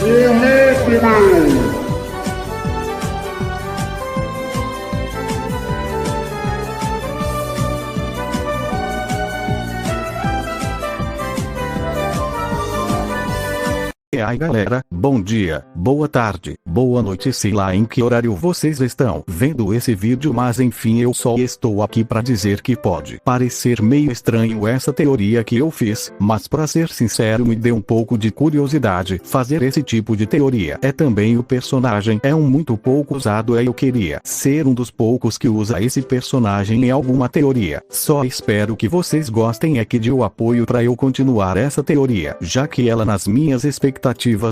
Enigma! E aí galera, bom dia, boa tarde, boa noite, sei lá em que horário vocês estão vendo esse vídeo, mas enfim, eu só estou aqui para dizer que pode parecer meio estranho essa teoria que eu fiz, mas para ser sincero me deu um pouco de curiosidade fazer esse tipo de teoria. É também o personagem é um muito pouco usado e eu queria ser um dos poucos que usa esse personagem em alguma teoria. Só espero que vocês gostem e que dê o apoio para eu continuar essa teoria, já que ela nas minhas expectativas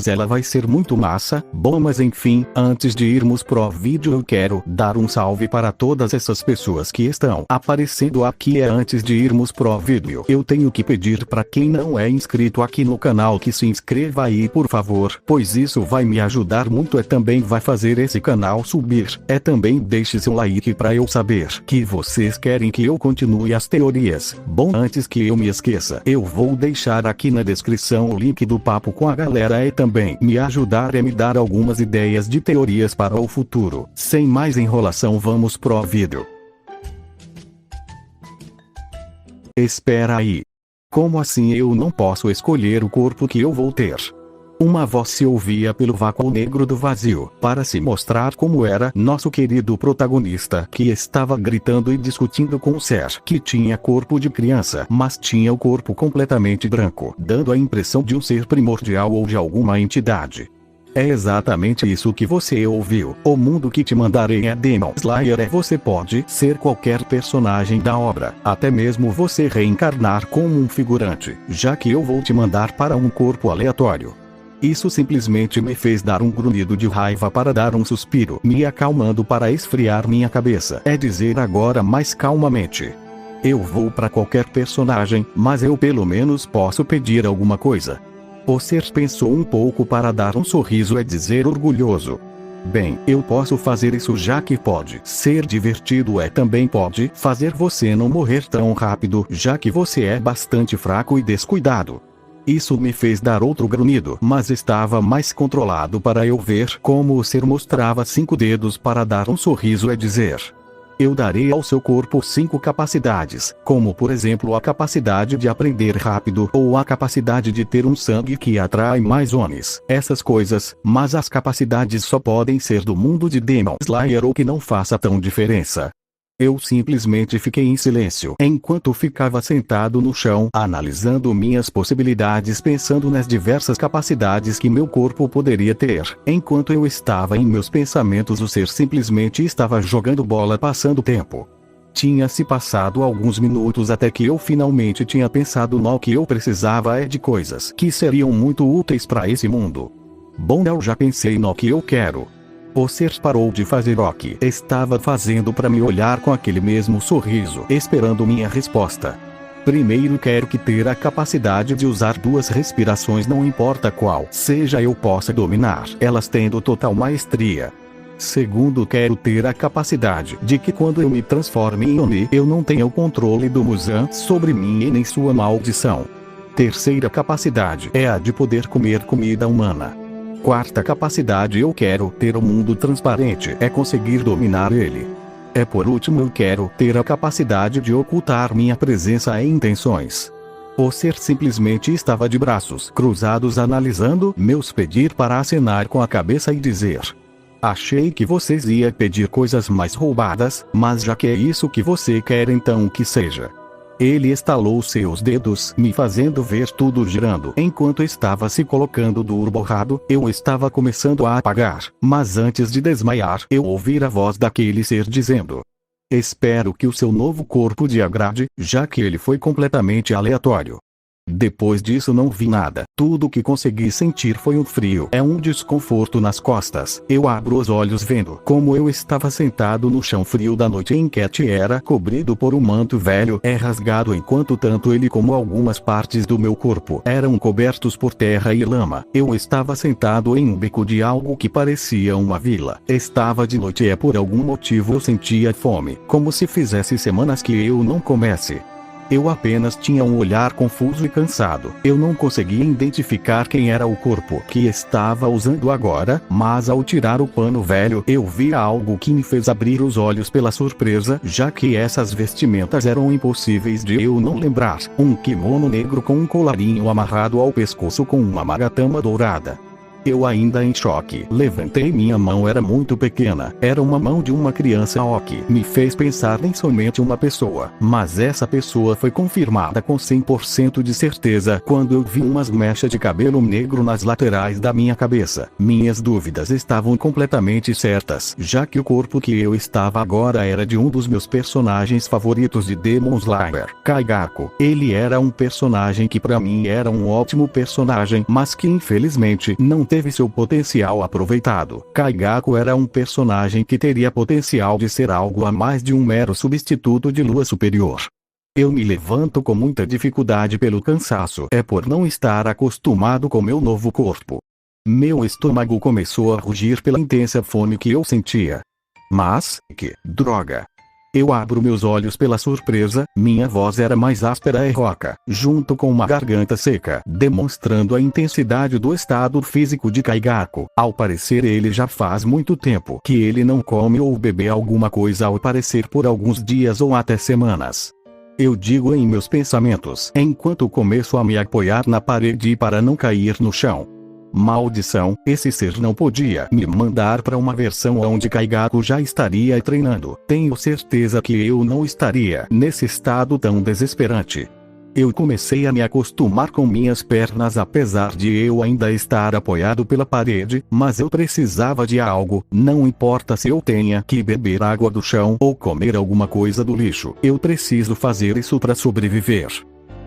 ela vai ser muito massa. Bom, mas enfim, antes de irmos pro vídeo eu quero dar um salve para todas essas pessoas que estão aparecendo aqui. Antes de irmos pro vídeo eu tenho que pedir para quem não é inscrito aqui no canal que se inscreva aí por favor, pois isso vai me ajudar muito e também vai fazer esse canal subir. Também deixe seu like para eu saber que vocês querem que eu continue as teorias. Bom, antes que eu me esqueça, eu vou deixar aqui na descrição o link do papo com a galera e também me ajudar a me dar algumas ideias de teorias para o futuro. Sem mais enrolação, vamos pro vídeo. Espera aí. Como assim eu não posso escolher o corpo que eu vou ter? Uma voz se ouvia pelo vácuo negro do vazio, para se mostrar como era nosso querido protagonista, que estava gritando e discutindo com o ser que tinha corpo de criança, mas tinha o corpo completamente branco, dando a impressão de um ser primordial ou de alguma entidade. É exatamente isso que você ouviu. O mundo que te mandarei é Demon Slayer. Você pode ser qualquer personagem da obra, até mesmo você reencarnar como um figurante, já que eu vou te mandar para um corpo aleatório. Isso simplesmente me fez dar um grunhido de raiva para dar um suspiro, me acalmando para esfriar minha cabeça. Dizer agora mais calmamente. Eu vou para qualquer personagem, mas eu pelo menos posso pedir alguma coisa. O ser pensou um pouco para dar um sorriso e dizer orgulhoso. Bem, eu posso fazer isso já que pode ser divertido e também pode fazer você não morrer tão rápido, já que você é bastante fraco e descuidado. Isso me fez dar outro grunhido, mas estava mais controlado para eu ver como o ser mostrava 5 dedos para dar um sorriso e dizer: eu darei ao seu corpo 5 capacidades, como por exemplo a capacidade de aprender rápido ou a capacidade de ter um sangue que atrai mais homens, essas coisas, mas as capacidades só podem ser do mundo de Demon Slayer ou que não faça tão diferença. Eu simplesmente fiquei em silêncio enquanto ficava sentado no chão, analisando minhas possibilidades, pensando nas diversas capacidades que meu corpo poderia ter. Enquanto eu estava em meus pensamentos, o ser simplesmente estava jogando bola, passando tempo. Tinha se passado alguns minutos até que eu finalmente tinha pensado no que eu precisava de coisas que seriam muito úteis para esse mundo. Bom, eu já pensei no que eu quero. O ser parou de fazer o que estava fazendo para me olhar com aquele mesmo sorriso, esperando minha resposta. Primeiro, quero que ter a capacidade de usar 2 respirações, não importa qual seja, eu possa dominar elas tendo total maestria. Segundo, quero ter a capacidade de que quando eu me transforme em Oni, eu não tenha o controle do Muzan sobre mim e nem sua maldição. Terceira capacidade é a de poder comer comida humana. Quarta capacidade, eu quero ter o mundo transparente, conseguir dominar ele. Por último, eu quero ter a capacidade de ocultar minha presença e intenções. O ser simplesmente estava de braços cruzados analisando meus pedidos para acenar com a cabeça e dizer: achei que vocês iam pedir coisas mais roubadas, mas já que é isso que você quer, então que seja. Ele estalou seus dedos, me fazendo ver tudo girando. Enquanto estava se colocando duro borrado, eu estava começando a apagar. Mas antes de desmaiar, eu ouvi a voz daquele ser dizendo: espero que o seu novo corpo te agrade, já que ele foi completamente aleatório. Depois disso não vi nada. Tudo que consegui sentir foi um frio, um desconforto nas costas. Eu abro os olhos vendo como eu estava sentado no chão frio da noite em que era cobrido por um manto velho rasgado, enquanto tanto ele como algumas partes do meu corpo eram cobertos por terra e lama. Eu estava sentado em um beco de algo que parecia uma vila. Estava de noite e por algum motivo eu sentia fome, como se fizesse semanas que eu não comesse. Eu apenas tinha um olhar confuso e cansado. Eu não conseguia identificar quem era o corpo que estava usando agora, mas ao tirar o pano velho eu vi algo que me fez abrir os olhos pela surpresa, já que essas vestimentas eram impossíveis de eu não lembrar. Um kimono negro com um colarinho amarrado ao pescoço com uma magatama dourada. Eu ainda em choque, levantei minha mão, era muito pequena, era uma mão de uma criança que me fez pensar em somente uma pessoa, mas essa pessoa foi confirmada com 100% de certeza quando eu vi umas mechas de cabelo negro nas laterais da minha cabeça. Minhas dúvidas estavam completamente certas, já que o corpo que eu estava agora era de um dos meus personagens favoritos de Demon Slayer, Kaigaku. Ele era um personagem que para mim era um ótimo personagem, mas que infelizmente não teve seu potencial aproveitado. Kaigaku era um personagem que teria potencial de ser algo a mais de um mero substituto de Lua Superior. Eu me levanto com muita dificuldade pelo cansaço. É por não estar acostumado com meu novo corpo. Meu estômago começou a rugir pela intensa fome que eu sentia. Mas, que droga! Eu abro meus olhos pela surpresa, minha voz era mais áspera e rouca, junto com uma garganta seca, demonstrando a intensidade do estado físico de Kaigaku. Ao parecer ele já faz muito tempo que ele não come ou bebe alguma coisa, ao parecer por alguns dias ou até semanas. Eu digo em meus pensamentos, enquanto começo a me apoiar na parede para não cair no chão. Maldição, esse ser não podia me mandar para uma versão onde Kaigaku já estaria treinando. Tenho certeza que eu não estaria nesse estado tão desesperante. Eu comecei a me acostumar com minhas pernas apesar de eu ainda estar apoiado pela parede, mas eu precisava de algo, não importa se eu tenha que beber água do chão ou comer alguma coisa do lixo. Eu preciso fazer isso para sobreviver.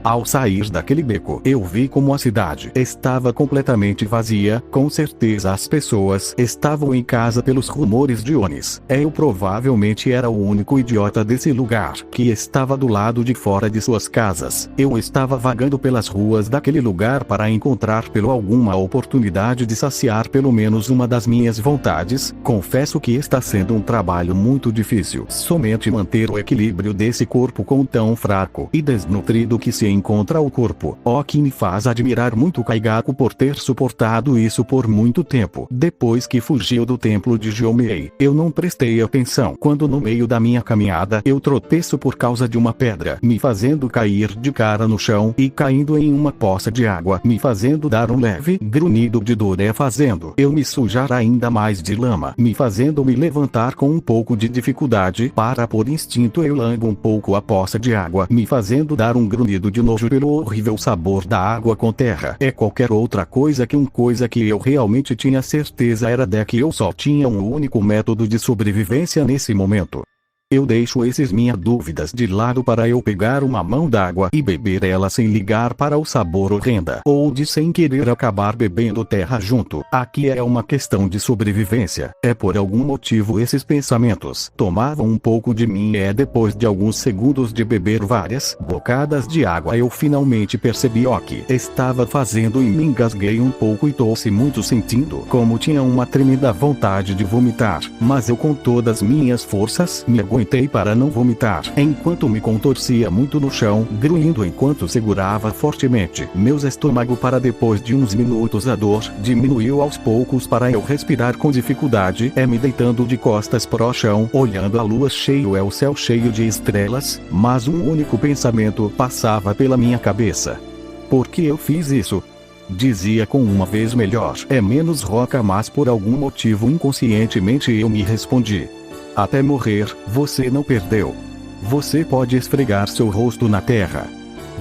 Ao sair daquele beco, eu vi como a cidade estava completamente vazia. Com certeza as pessoas estavam em casa pelos rumores de Onis. Eu provavelmente era o único idiota desse lugar que estava do lado de fora de suas casas. Eu estava vagando pelas ruas daquele lugar para encontrar alguma oportunidade de saciar pelo menos uma das minhas vontades. Confesso que está sendo um trabalho muito difícil. Somente manter o equilíbrio desse corpo com tão fraco e desnutrido que se encontra o corpo, o que me faz admirar muito Kaigaku por ter suportado isso por muito tempo. Depois que fugiu do templo de Jomei, eu não prestei atenção quando no meio da minha caminhada eu tropeço por causa de uma pedra, me fazendo cair de cara no chão e caindo em uma poça de água, me fazendo dar um leve grunhido de dor, fazendo eu me sujar ainda mais de lama, me fazendo me levantar com um pouco de dificuldade para por instinto eu lambo um pouco a poça de água, me fazendo dar um grunhido de nojo pelo horrível sabor da água com terra. É qualquer outra coisa que eu realmente tinha certeza era de que eu só tinha um único método de sobrevivência nesse momento. Eu deixo essas minhas dúvidas de lado para eu pegar uma mão d'água e beber ela sem ligar para o sabor horrenda, ou de sem querer acabar bebendo terra junto. Aqui é uma questão de sobrevivência. É por algum motivo esses pensamentos tomavam um pouco de mim. Depois de alguns segundos de beber várias bocadas de água eu finalmente percebi o que estava fazendo e me engasguei um pouco e tosse muito, sentindo como tinha uma tremenda vontade de vomitar, mas eu com todas minhas forças me aguentei para não vomitar, enquanto me contorcia muito no chão, grunhindo enquanto segurava fortemente meu estômago para depois de uns minutos a dor diminuiu aos poucos para eu respirar com dificuldade, me deitando de costas para o chão, olhando a lua cheia, o céu cheio de estrelas, mas um único pensamento passava pela minha cabeça. Por que eu fiz isso? Dizia com uma vez melhor, menos roca, mas por algum motivo inconscientemente eu me respondi. Até morrer, você não perdeu. Você pode esfregar seu rosto na terra.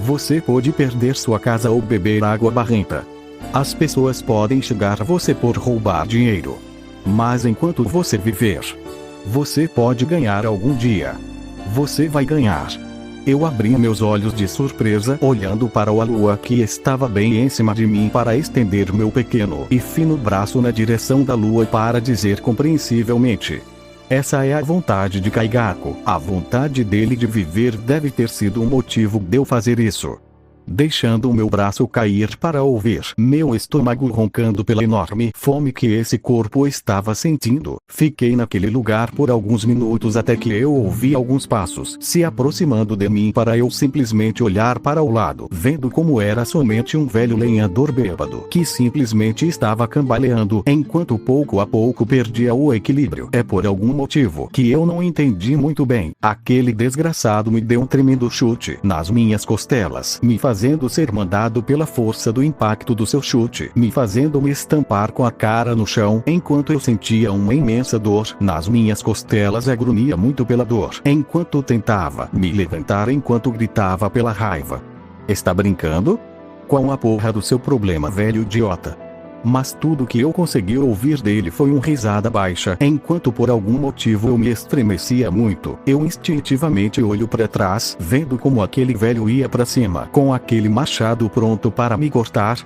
Você pode perder sua casa ou beber água barrenta. As pessoas podem chegar a você por roubar dinheiro. Mas enquanto você viver, você pode ganhar algum dia. Você vai ganhar. Eu abri meus olhos de surpresa, olhando para a lua que estava bem em cima de mim, para estender meu pequeno e fino braço na direção da lua para dizer compreensivelmente: essa é a vontade de Kaigaku. A vontade dele de viver deve ter sido um motivo de eu fazer isso. deixando o meu braço cair para ouvir meu estômago roncando pela enorme fome que esse corpo estava sentindo. Fiquei naquele lugar por alguns minutos até que eu ouvi alguns passos se aproximando de mim para eu simplesmente olhar para o lado, vendo como era somente um velho lenhador bêbado que simplesmente estava cambaleando enquanto pouco a pouco perdia o equilíbrio. É por algum motivo que eu não entendi muito bem. Aquele desgraçado me deu um tremendo chute nas minhas costelas, me fazendo ser mandado pela força do impacto do seu chute, me fazendo me estampar com a cara no chão, enquanto eu sentia uma imensa dor nas minhas costelas e grunhia muito pela dor, enquanto tentava me levantar enquanto gritava pela raiva. Está brincando? Qual a porra do seu problema, velho idiota? Mas tudo que eu consegui ouvir dele foi uma risada baixa, enquanto por algum motivo eu me estremecia muito. Eu instintivamente olho para trás, vendo como aquele velho ia para cima, com aquele machado pronto para me cortar.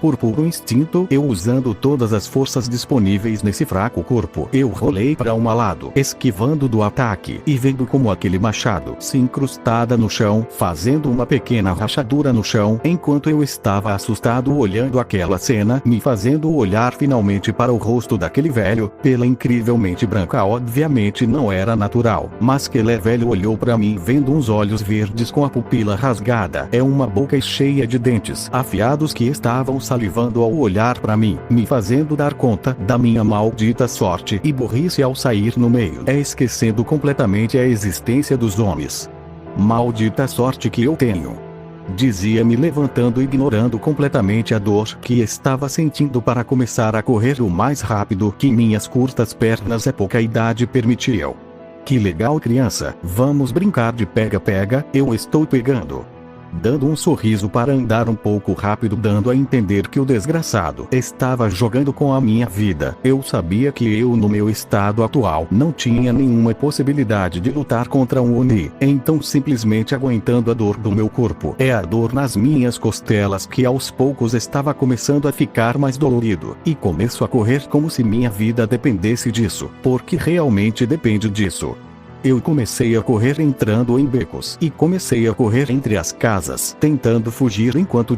Por puro instinto, eu usando todas as forças disponíveis nesse fraco corpo, eu rolei para um lado, esquivando do ataque, e vendo como aquele machado se incrustada no chão, fazendo uma pequena rachadura no chão, enquanto eu estava assustado olhando aquela cena, me fazendo olhar finalmente para o rosto daquele velho, pela incrivelmente branca. Obviamente não era natural, mas aquele velho olhou para mim vendo uns olhos verdes com a pupila rasgada, uma boca cheia de dentes afiados que estavam salivando ao olhar para mim, me fazendo dar conta da minha maldita sorte e burrice ao sair no meio, esquecendo completamente a existência dos homens. Maldita sorte que eu tenho, dizia-me levantando e ignorando completamente a dor que estava sentindo para começar a correr o mais rápido que minhas curtas pernas e pouca idade permitiam. Que legal, criança, vamos brincar de pega-pega, eu estou pegando. Dando um sorriso para andar um pouco rápido, dando a entender que o desgraçado estava jogando com a minha vida. Eu sabia que eu, no meu estado atual, não tinha nenhuma possibilidade de lutar contra um Oni, então simplesmente aguentando a dor do meu corpo, a dor nas minhas costelas que aos poucos estava começando a ficar mais dolorido, e começo a correr como se minha vida dependesse disso, porque realmente depende disso. Eu comecei a correr entrando em becos e comecei a correr entre as casas, tentando fugir enquanto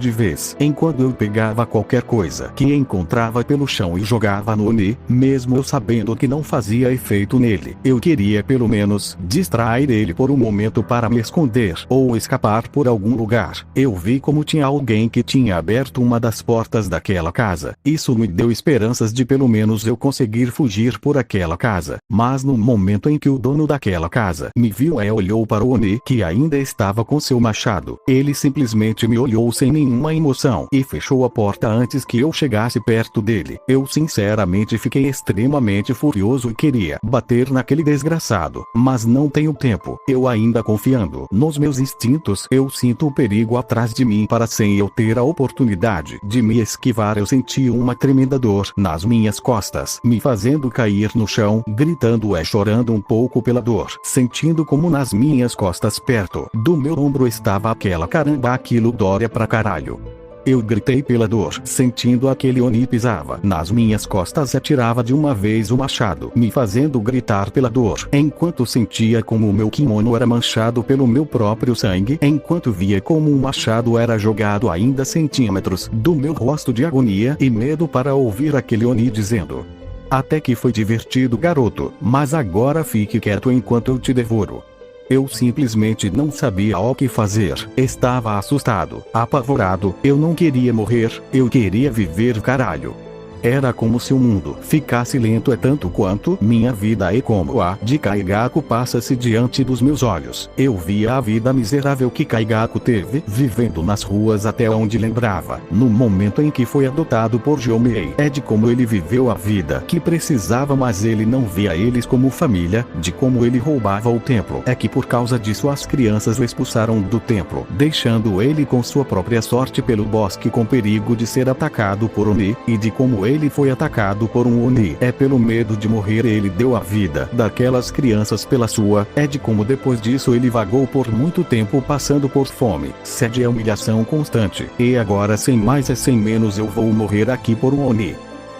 eu pegava qualquer coisa que encontrava pelo chão e jogava no Oni, mesmo eu sabendo que não fazia efeito nele. Eu queria pelo menos distrair ele por um momento para me esconder ou escapar por algum lugar. Eu vi como tinha alguém que tinha aberto uma das portas daquela casa. Isso me deu esperanças de pelo menos eu conseguir fugir por aquela casa. Mas no momento em que o dono daquela casa me viu e olhou para o Oni que ainda estava com seu machado, ele simplesmente me olhou sem nenhuma emoção e fechou a porta antes que eu chegasse perto dele. Eu sinceramente fiquei extremamente furioso e queria bater naquele desgraçado, mas não tenho tempo. Eu ainda confiando nos meus instintos, eu sinto o perigo atrás de mim para sem eu ter a oportunidade de me esquivar. Eu senti uma tremenda dor nas minhas costas, me fazendo cair no chão, gritando e chorando um pouco pela dor, sentindo como nas minhas costas perto do meu ombro estava aquilo dói pra caralho. Eu gritei pela dor, sentindo aquele Oni pisava nas minhas costas e atirava de uma vez o machado, me fazendo gritar pela dor, enquanto sentia como o meu kimono era manchado pelo meu próprio sangue, enquanto via como um machado era jogado ainda centímetros do meu rosto de agonia e medo para ouvir aquele Oni dizendo: até que foi divertido, garoto, mas agora fique quieto enquanto eu te devoro. Eu simplesmente não sabia o que fazer, estava assustado, apavorado, eu não queria morrer, eu queria viver, caralho. Era como se o mundo ficasse lento tanto quanto minha vida e como a de Kaigaku passa-se diante dos meus olhos. Eu via a vida miserável que Kaigaku teve, vivendo nas ruas até onde lembrava, no momento em que foi adotado por Jomei. De como ele viveu a vida que precisava, mas ele não via eles como família, de como ele roubava o templo. Que por causa disso as crianças o expulsaram do templo, deixando ele com sua própria sorte pelo bosque com perigo de ser atacado por Oni, e de como ele foi atacado por um Oni. Pelo medo de morrer ele deu a vida daquelas crianças pela sua. De como depois disso ele vagou por muito tempo passando por fome, sede e humilhação constante. E agora sem mais e sem menos eu vou morrer aqui por um Oni.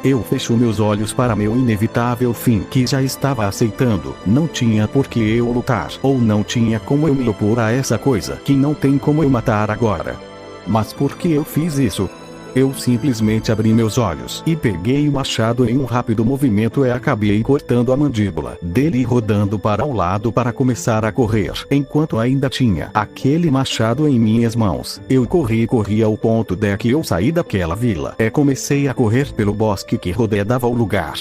Eu fecho meus olhos para meu inevitável fim que já estava aceitando. Não tinha por que eu lutar, ou não tinha como eu me opor a essa coisa que não tem como eu matar agora. Mas por que eu fiz isso? Eu simplesmente abri meus olhos e peguei o machado em um rápido movimento e acabei cortando a mandíbula dele e rodando para um lado para começar a correr. Enquanto ainda tinha aquele machado em minhas mãos, eu corri ao ponto de que eu saí daquela vila e comecei a correr pelo bosque que rodeava o lugar.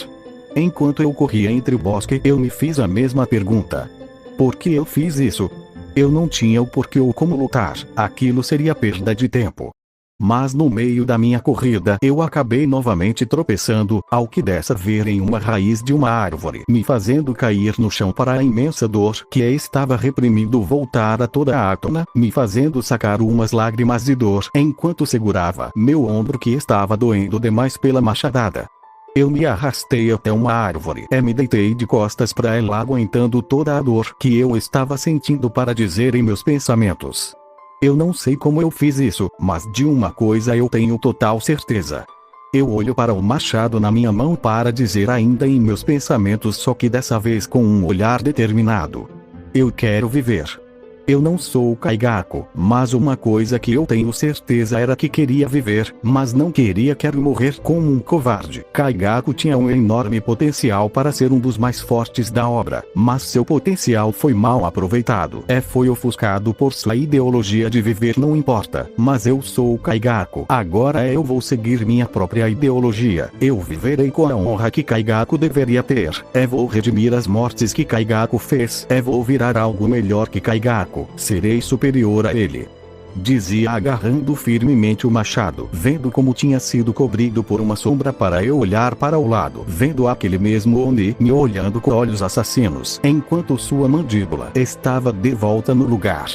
Enquanto eu corria entre o bosque, eu me fiz a mesma pergunta. Por que eu fiz isso? Eu não tinha o porquê ou como lutar, aquilo seria perda de tempo. Mas no meio da minha corrida eu acabei novamente tropeçando, ao que dessa vez em uma raiz de uma árvore, me fazendo cair no chão para a imensa dor que estava reprimindo voltar a toda a tona, me fazendo sacar umas lágrimas de dor enquanto segurava meu ombro que estava doendo demais pela machadada. Eu me arrastei até uma árvore e me deitei de costas para ela aguentando toda a dor que eu estava sentindo para dizer em meus pensamentos. Eu não sei como eu fiz isso, mas de uma coisa eu tenho total certeza. Eu olho para o machado na minha mão para dizer ainda em meus pensamentos, só que dessa vez com um olhar determinado. Eu quero viver. Eu não sou o Kaigaku, mas uma coisa que eu tenho certeza era que queria viver, mas não quero morrer como um covarde. Kaigaku tinha um enorme potencial para ser um dos mais fortes da obra, mas seu potencial foi mal aproveitado e foi ofuscado por sua ideologia de viver não importa. Mas eu sou o Kaigaku, agora eu vou seguir minha própria ideologia. Eu viverei com a honra que Kaigaku deveria ter, e vou redimir as mortes que Kaigaku fez, e vou virar algo melhor que Kaigaku. Serei superior a ele. Dizia agarrando firmemente o machado, vendo como tinha sido cobrido por uma sombra para eu olhar para o lado, vendo aquele mesmo Oni me olhando com olhos assassinos, enquanto sua mandíbula estava de volta no lugar.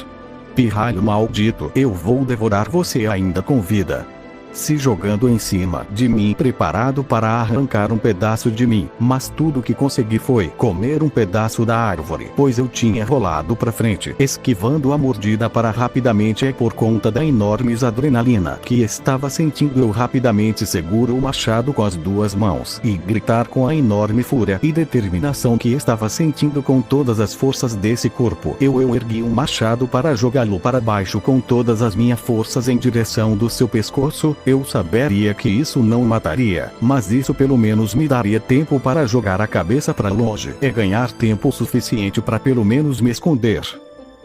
Pirralho maldito, eu vou devorar você ainda com vida. Se jogando em cima de mim, preparado para arrancar um pedaço de mim, mas tudo que consegui foi comer um pedaço da árvore, pois eu tinha rolado para frente, esquivando a mordida para rapidamente e por conta da enorme adrenalina que estava sentindo eu rapidamente seguro o machado com as duas mãos e gritar com a enorme fúria e determinação que estava sentindo com todas as forças desse corpo. Eu ergui um machado para jogá-lo para baixo com todas as minhas forças em direção do seu pescoço. Eu saberia que isso não mataria, mas isso pelo menos me daria tempo para jogar a cabeça para longe e ganhar tempo suficiente para pelo menos me esconder.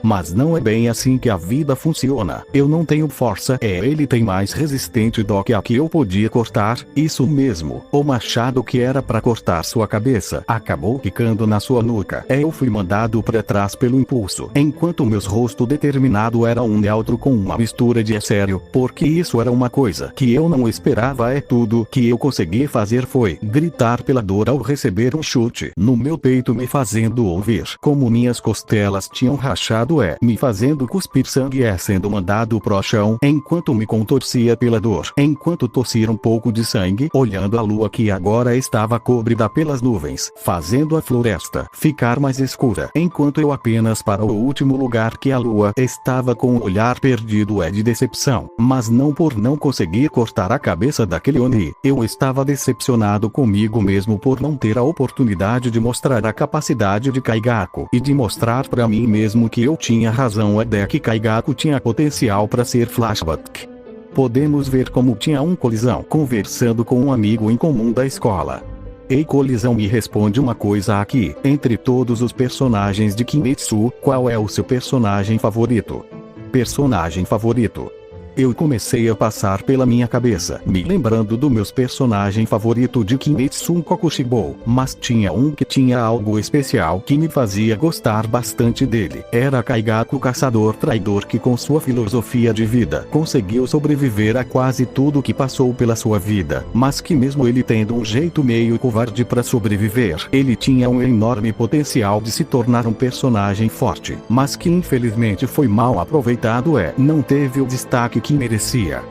Mas não é bem assim que a vida funciona. Eu não tenho força, ele tem mais resistente do que a que eu podia cortar. Isso mesmo, o machado que era para cortar sua cabeça acabou ficando na sua nuca. Eu fui mandado para trás pelo impulso, enquanto meu rosto determinado era um neutro com uma mistura de sério, porque isso era uma coisa que eu não esperava. Tudo que eu consegui fazer foi gritar pela dor ao receber um chute no meu peito, me fazendo ouvir como minhas costelas tinham rachado me fazendo cuspir sangue sendo mandado pro chão, enquanto me contorcia pela dor, enquanto tossia um pouco de sangue, olhando a lua que agora estava cobrida pelas nuvens, fazendo a floresta ficar mais escura, enquanto eu apenas para o último lugar que a lua estava com o olhar perdido de decepção, mas não por não conseguir cortar a cabeça daquele Oni. Eu estava decepcionado comigo mesmo por não ter a oportunidade de mostrar a capacidade de Kaigaku e de mostrar para mim mesmo que eu tinha razão de que Kaigaku tinha potencial para ser flashback. Podemos ver como tinha um colisão conversando com um amigo em comum da escola. Ei colisão, me responde uma coisa aqui, entre todos os personagens de Kimetsu, qual é o seu personagem favorito? Personagem favorito. Eu comecei a passar pela minha cabeça, me lembrando do meu personagem favorito de Kimetsu Kokushibo, mas tinha um que tinha algo especial que me fazia gostar bastante dele. Era Kaigaku, caçador traidor que com sua filosofia de vida conseguiu sobreviver a quase tudo que passou pela sua vida, mas que mesmo ele tendo um jeito meio covarde para sobreviver, ele tinha um enorme potencial de se tornar um personagem forte, mas que infelizmente foi mal aproveitado não teve o destaque que merecia.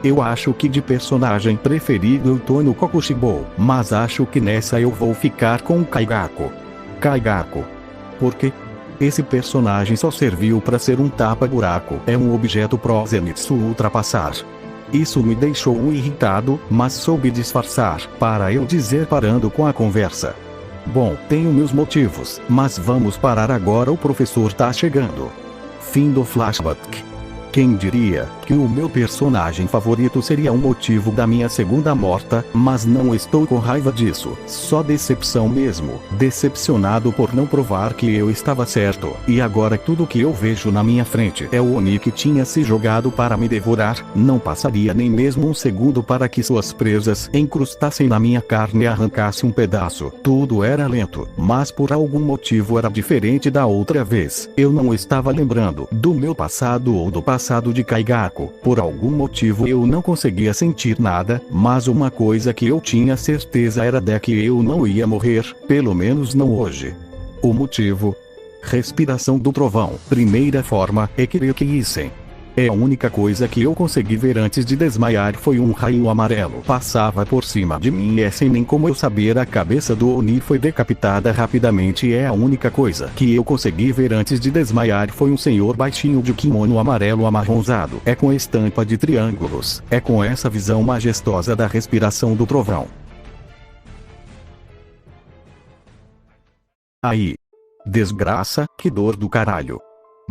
Eu acho que de personagem preferido eu tô no Kokushibo, mas acho que nessa eu vou ficar com Kaigaku. Kaigaku. Por quê? Esse personagem só serviu para ser um tapa-buraco, um objeto pro Zenitsu ultrapassar. Isso me deixou irritado, mas soube disfarçar, para eu dizer parando com a conversa. Bom, tenho meus motivos, mas vamos parar agora, o professor tá chegando. Fim do flashback. Quem diria que o meu personagem favorito seria um motivo da minha segunda morta, mas não estou com raiva disso, só decepção mesmo, decepcionado por não provar que eu estava certo, e agora tudo que eu vejo na minha frente é o Oni que tinha se jogado para me devorar, não passaria nem mesmo um segundo para que suas presas encrustassem na minha carne e arrancasse um pedaço, tudo era lento, mas por algum motivo era diferente da outra vez, eu não estava lembrando do meu passado ou do passado de Kaigaku. Por algum motivo eu não conseguia sentir nada, mas uma coisa que eu tinha certeza era de que eu não ia morrer, pelo menos não hoje. O motivo? Respiração do trovão. Primeira forma, Ekiriki Isen. É a única coisa que eu consegui ver antes de desmaiar foi um raio amarelo. Passava por cima de mim e sem nem como eu saber a cabeça do Oni foi decapitada rapidamente. É a única coisa que eu consegui ver antes de desmaiar foi um senhor baixinho de kimono amarelo amarronzado. É com estampa de triângulos. É com essa visão majestosa da respiração do trovão. Aí. Desgraça, que dor do caralho.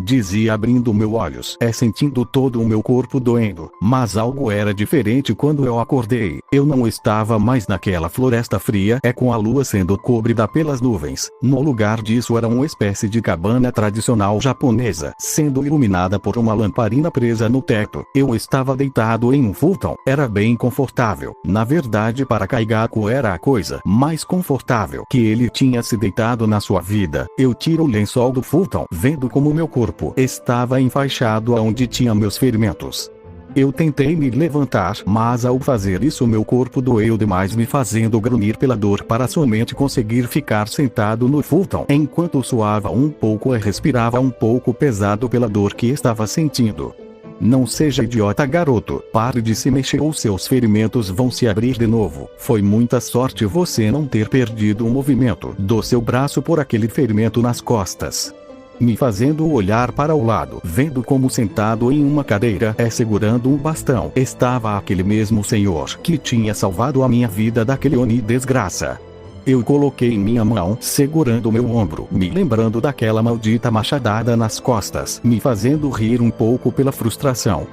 Dizia abrindo meus olhos, sentindo todo o meu corpo doendo, mas algo era diferente quando eu acordei. Eu não estava mais naquela floresta fria, com a lua sendo cobrida pelas nuvens. No lugar disso era uma espécie de cabana tradicional japonesa, sendo iluminada por uma lamparina presa no teto. Eu estava deitado em um futon, era bem confortável. Na verdade, para Kaigaku era a coisa mais confortável que ele tinha se deitado na sua vida. Eu tiro o lençol do futon, vendo como meu corpo estava enfaixado onde tinha meus ferimentos. Eu tentei me levantar, mas ao fazer isso meu corpo doeu demais, me fazendo grunhir pela dor para somente conseguir ficar sentado no futon enquanto suava um pouco e respirava um pouco pesado pela dor que estava sentindo. Não seja idiota, garoto, pare de se mexer ou seus ferimentos vão se abrir de novo. Foi muita sorte você não ter perdido o movimento do seu braço por aquele ferimento nas costas. Me fazendo olhar para o lado, vendo como sentado em uma cadeira, segurando um bastão, estava aquele mesmo senhor que tinha salvado a minha vida daquele Oni desgraça. Eu coloquei minha mão segurando meu ombro, me lembrando daquela maldita machadada nas costas, me fazendo rir um pouco pela frustração.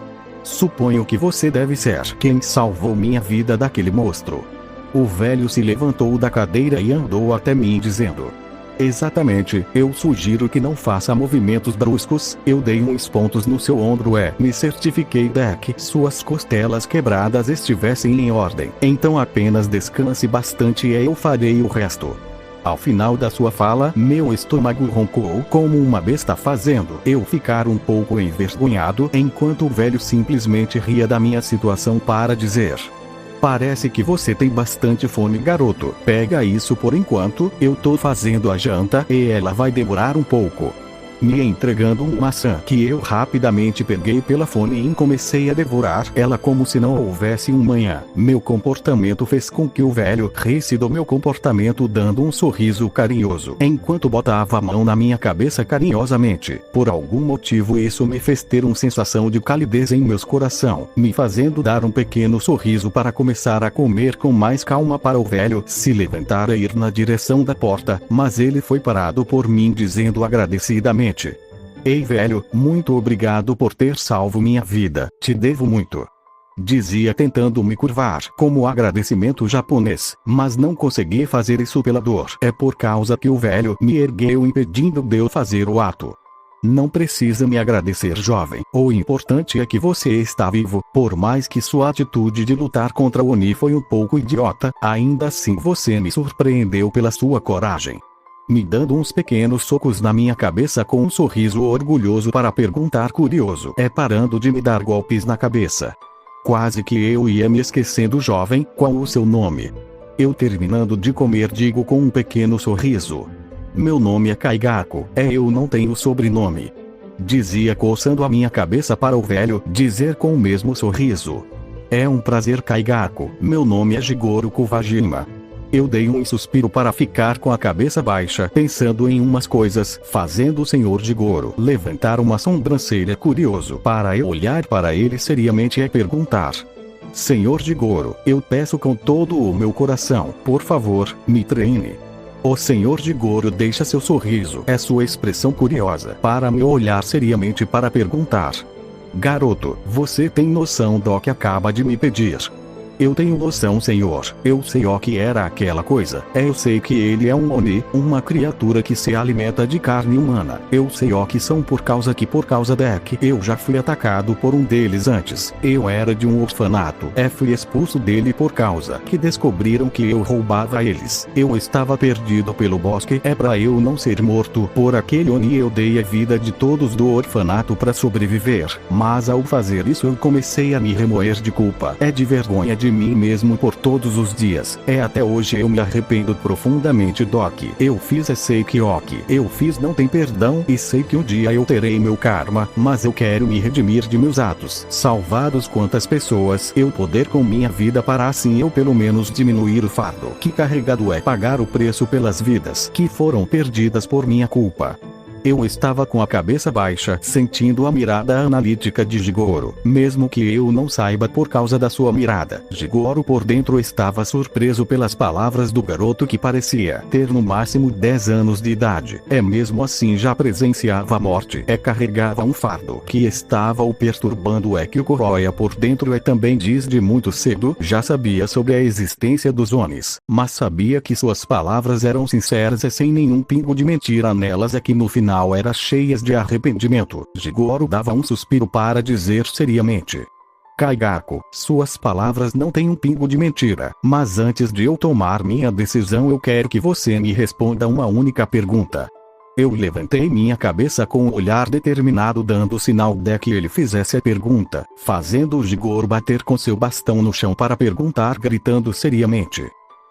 Suponho que você deve ser quem salvou minha vida daquele monstro. O velho se levantou da cadeira e andou até mim dizendo: exatamente, eu sugiro que não faça movimentos bruscos. Eu dei uns pontos no seu ombro e me certifiquei de que suas costelas quebradas estivessem em ordem. Então apenas descanse bastante e eu farei o resto. Ao final da sua fala, meu estômago roncou como uma besta, fazendo eu ficar um pouco envergonhado, enquanto o velho simplesmente ria da minha situação para dizer: parece que você tem bastante fome, garoto. Pega isso por enquanto, eu tô fazendo a janta e ela vai demorar um pouco. Me entregando uma maçã que eu rapidamente peguei pela fome e comecei a devorar ela como se não houvesse um manhã. Meu comportamento fez com que o velho risse do meu comportamento, dando um sorriso carinhoso, enquanto botava a mão na minha cabeça carinhosamente. Por algum motivo isso me fez ter uma sensação de calidez em meu coração, me fazendo dar um pequeno sorriso para começar a comer com mais calma para o velho se levantar e ir na direção da porta, mas ele foi parado por mim dizendo agradecidamente: ei, velho, muito obrigado por ter salvo minha vida, te devo muito. Dizia tentando me curvar como agradecimento japonês, mas não consegui fazer isso pela dor. É por causa que o velho me ergueu, impedindo de eu fazer o ato. Não precisa me agradecer, jovem. O importante é que você está vivo. Por mais que sua atitude de lutar contra o Oni foi um pouco idiota, ainda assim você me surpreendeu pela sua coragem. Me dando uns pequenos socos na minha cabeça com um sorriso orgulhoso para perguntar, curioso, parando de me dar golpes na cabeça. Quase que eu ia me esquecendo, jovem, qual o seu nome? Eu terminando de comer digo com um pequeno sorriso: meu nome é Kaigaku, eu não tenho sobrenome. Dizia coçando a minha cabeça para o velho dizer com o mesmo sorriso: é um prazer, Kaigaku, meu nome é Jigoro Kuvajima. Eu dei um suspiro para ficar com a cabeça baixa, pensando em umas coisas, fazendo o senhor Jigoro levantar uma sobrancelha, curioso para eu olhar para ele seriamente e perguntar: senhor Jigoro, eu peço com todo o meu coração, por favor, me treine. O senhor Jigoro deixa seu sorriso, sua expressão curiosa, para me olhar seriamente para perguntar: Garoto, você tem noção do que acaba de me pedir? Eu tenho noção, senhor. Eu sei o que era aquela coisa. Eu sei que ele é um Oni, uma criatura que se alimenta de carne humana. Eu sei o que são por causa que eu já fui atacado por um deles antes. Eu era de um orfanato. Fui expulso dele por causa que descobriram que eu roubava eles. Eu estava perdido pelo bosque. Pra eu não ser morto por aquele Oni, eu dei a vida de todos do orfanato para sobreviver. Mas ao fazer isso eu comecei a me remoer de culpa. De vergonha de mim mesmo por todos os dias. Até hoje eu me arrependo profundamente do que eu fiz. Sei que o que eu fiz não tem perdão e sei que um dia eu terei meu karma, mas eu quero me redimir de meus atos. Salvados quantas pessoas eu poder com minha vida para assim eu pelo menos diminuir o fardo que carregado pagar o preço pelas vidas que foram perdidas por minha culpa. Eu estava com a cabeça baixa, sentindo a mirada analítica de Jigoro, mesmo que eu não saiba por causa da sua mirada. Jigoro por dentro estava surpreso pelas palavras do garoto que parecia ter no máximo 10 anos de idade. Mesmo assim já presenciava a morte. Carregava um fardo que estava o perturbando. Que o Kuroya por dentro também desde muito cedo já sabia sobre a existência dos Onis, mas sabia que suas palavras eram sinceras e sem nenhum pingo de mentira nelas. Que no final eram cheias de arrependimento. Jigoro dava um suspiro para dizer seriamente: Kaigaku, suas palavras não têm um pingo de mentira, mas antes de eu tomar minha decisão eu quero que você me responda uma única pergunta. Eu levantei minha cabeça com um olhar determinado dando sinal de que ele fizesse a pergunta, fazendo o Jigoro bater com seu bastão no chão para perguntar gritando seriamente: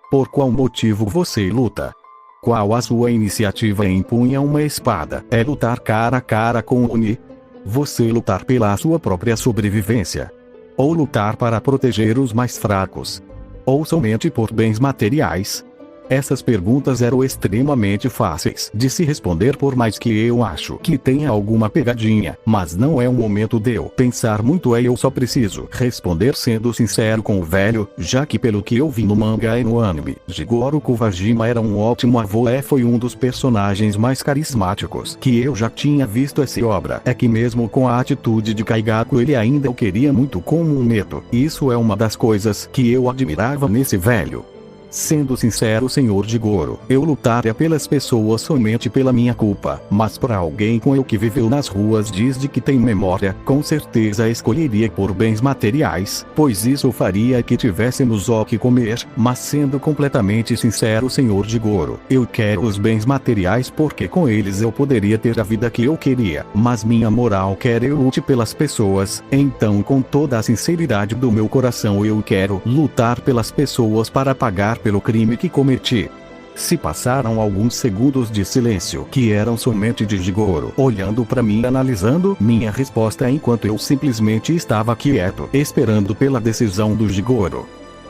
Por qual motivo você luta? Qual a sua iniciativa em empunhar uma espada? Lutar cara a cara com o Oni? Você lutar pela sua própria sobrevivência? Ou lutar para proteger os mais fracos? Ou somente por bens materiais? Essas perguntas eram extremamente fáceis de se responder, por mais que eu acho que tenha alguma pegadinha, mas não é o momento de eu pensar muito. Eu só preciso responder sendo sincero com o velho, já que pelo que eu vi no manga e no anime, Jigoro Kuwajima era um ótimo avô. Foi um dos personagens mais carismáticos que eu já tinha visto. Essa obra que mesmo com a atitude de Kaigaku ele ainda o queria muito como um neto. Isso é uma das coisas que eu admirava nesse velho. Sendo sincero, senhor Jigoro, eu lutaria pelas pessoas somente pela minha culpa, mas para alguém com eu que viveu nas ruas desde que tem memória, com certeza escolheria por bens materiais, pois isso faria que tivéssemos o que comer. Mas sendo completamente sincero, senhor Jigoro, eu quero os bens materiais porque com eles eu poderia ter a vida que eu queria, mas minha moral quer eu lute pelas pessoas. Então com toda a sinceridade do meu coração eu quero lutar pelas pessoas para pagar pelo crime que cometi. Se passaram alguns segundos de silêncio, que eram somente de Jigoro olhando para mim analisando minha resposta enquanto eu simplesmente estava quieto, esperando pela decisão do Jigoro.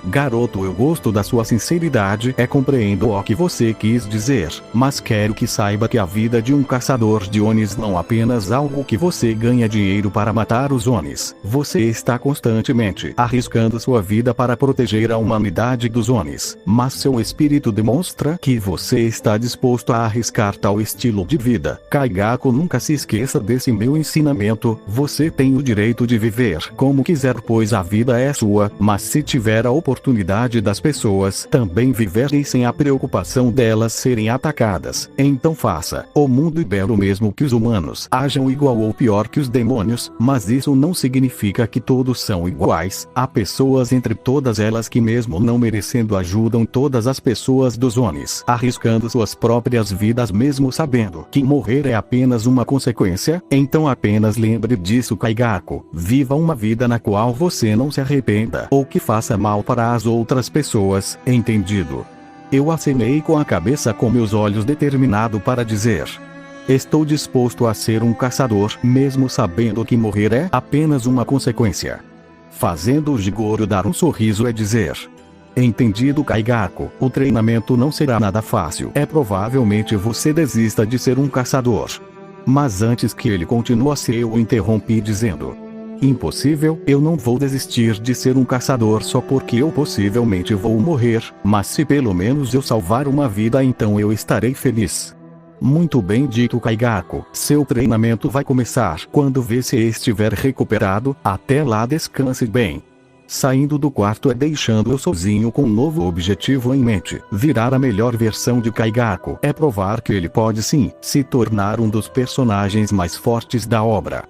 Garoto, eu gosto da sua sinceridade, compreendo o que você quis dizer, mas quero que saiba que a vida de um caçador de Onis não é apenas algo que você ganha dinheiro para matar os Onis. Você está constantemente arriscando sua vida para proteger a humanidade dos Onis, mas seu espírito demonstra que você está disposto a arriscar tal estilo de vida. Kaigaku, nunca se esqueça desse meu ensinamento. Você tem o direito de viver como quiser, pois a vida é sua, mas se tiver a oportunidade das pessoas também viverem sem a preocupação delas serem atacadas, então faça. O mundo é belo mesmo que os humanos ajam igual ou pior que os demônios, mas isso não significa que todos são iguais. Há pessoas entre todas elas que mesmo não merecendo ajudam todas as pessoas dos Onis, arriscando suas próprias vidas mesmo sabendo que morrer é apenas uma consequência. Então apenas lembre disso, Kaigaku. Viva uma vida na qual você não se arrependa ou que faça mal para as outras pessoas, entendido? Eu acenei com a cabeça com meus olhos determinado para dizer: estou disposto a ser um caçador, mesmo sabendo que morrer é apenas uma consequência. Fazendo o Jigoro dar um sorriso e dizer: entendido, Kaigaku. O treinamento não será nada fácil. Provavelmente você desista de ser um caçador. Mas antes que ele continuasse eu o interrompi dizendo: impossível, eu não vou desistir de ser um caçador só porque eu possivelmente vou morrer, mas se pelo menos eu salvar uma vida então eu estarei feliz. Muito bem dito, Kaigaku. Seu treinamento vai começar quando você estiver recuperado. Até lá, descanse bem. Saindo do quarto e deixando-o sozinho com um novo objetivo em mente. Virar a melhor versão de Kaigaku é provar que ele pode sim se tornar um dos personagens mais fortes da obra.